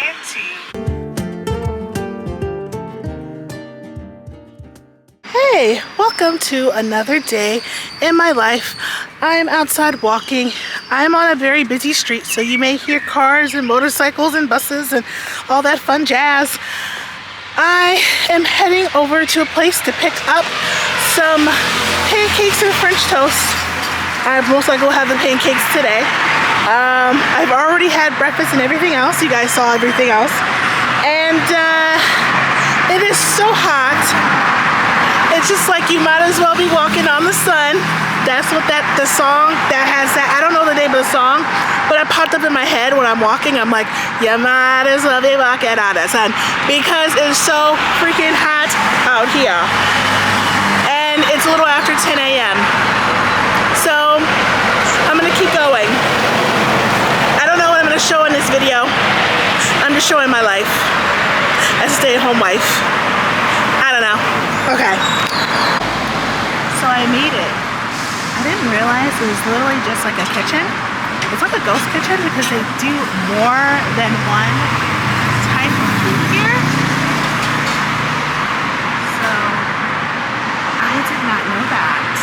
into. Hey, welcome to another day in my life. I'm outside walking. I'm on a very busy street, so you may hear cars and motorcycles and buses and all that fun jazz. I am heading over to a place to pick up some pancakes and French toast. I most likely will have the pancakes today. I've already had breakfast and everything else. You guys saw everything else. And it is so hot. It's just like you might as well be walking on the sun. That's what the song that has that. I don't know the name of the song, but it popped up in my head when I'm walking. I'm like, you might as well be walking on the sun because it's so freaking hot out here. And it's a little after 10 a.m. So I'm gonna keep going. I don't know what I'm gonna show in this video. I'm just showing my life as a stay-at-home wife. I don't know. Okay. So I made it. I didn't realize it was literally just like a kitchen. It's like a ghost kitchen because they do more than one type of food here. So I did not know that.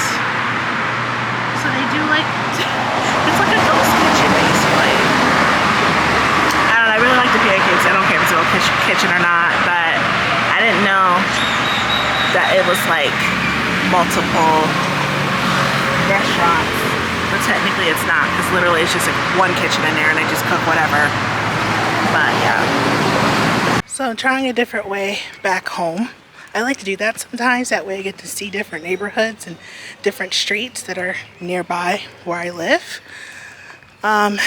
So they do like, it's like a ghost kitchen basically. I don't know, I really like the pancakes. I don't care if it's a little kitchen or not, but I didn't know that it was like multiple restaurants, but technically it's not, because literally it's just like one kitchen in there and I just cook whatever. But yeah, so I'm trying a different way back home. I like to do that sometimes. That way I get to see different neighborhoods and different streets that are nearby where I live. I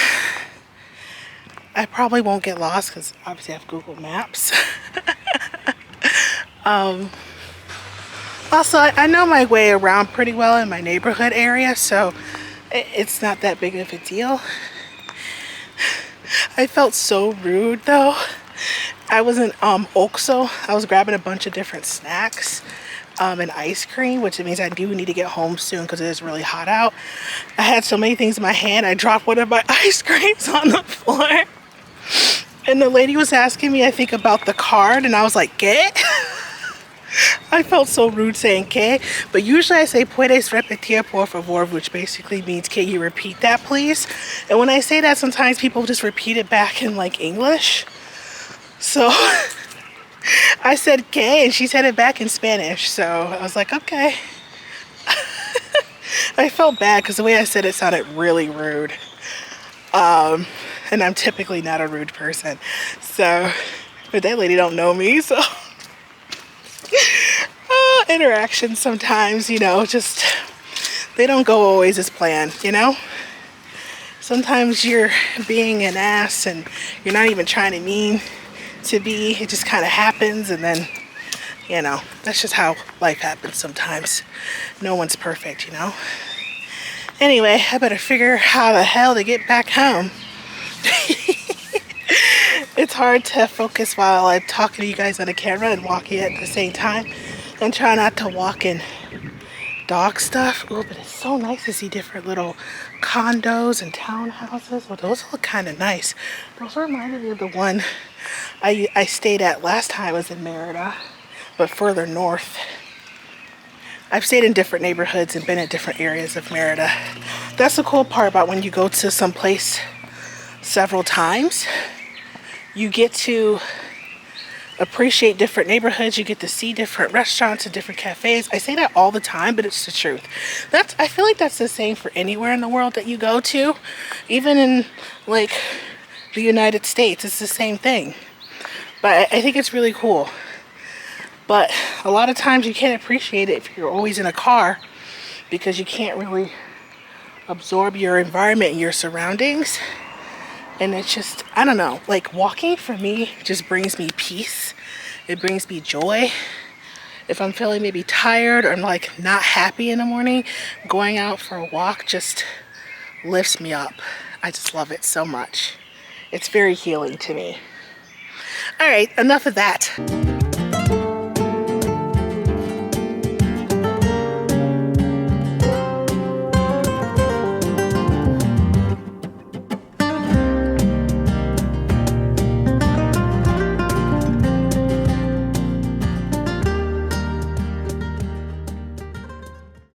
probably won't get lost because obviously I have Google Maps. Also, I know my way around pretty well in my neighborhood area, so it's not that big of a deal. I felt so rude though. I was in Oxo. I was grabbing a bunch of different snacks and ice cream, which means I do need to get home soon because it is really hot out. I had so many things in my hand, I dropped one of my ice creams on the floor. And the lady was asking me, I think, about the card, and I was like, ¿qué? I felt so rude saying "que," but usually I say "puedes repetir por favor," which basically means "can you repeat that please?" And when I say that, sometimes people just repeat it back in like English. So I said "que," and she said it back in Spanish. So I was like, okay. I felt bad because the way I said it sounded really rude. And I'm typically not a rude person. So, but that lady don't know me, so. Interactions sometimes, you know, just they don't go always as planned, you know. Sometimes you're being an ass and you're not even trying to mean to be. It just kind of happens, and then, you know, that's just how life happens sometimes. No one's perfect, you know. Anyway, I better figure how the hell to get back home. It's hard to focus while I'm talking to you guys on the camera and walking at the same time, and try not to walk in dog stuff. Oh, but it's so nice to see different little condos and townhouses. Well, those look kind of nice. Those reminded me of the one I stayed at last time. I was in Merida, but further north. I've stayed in different neighborhoods and been in different areas of Merida. That's the cool part about when you go to some place several times. You get to appreciate different neighborhoods. You get to see different restaurants and different cafes. I say that all the time, but it's the truth. I feel like that's the same for anywhere in the world that you go to. Even in like the United States, it's the same thing. But I think it's really cool. But a lot of times you can't appreciate it if you're always in a car, because you can't really absorb your environment and your surroundings. And it's just, I don't know, like walking for me just brings me peace. It brings me joy. If I'm feeling maybe tired or I'm like not happy in the morning, going out for a walk just lifts me up. I just love it so much. It's very healing to me. All right, enough of that.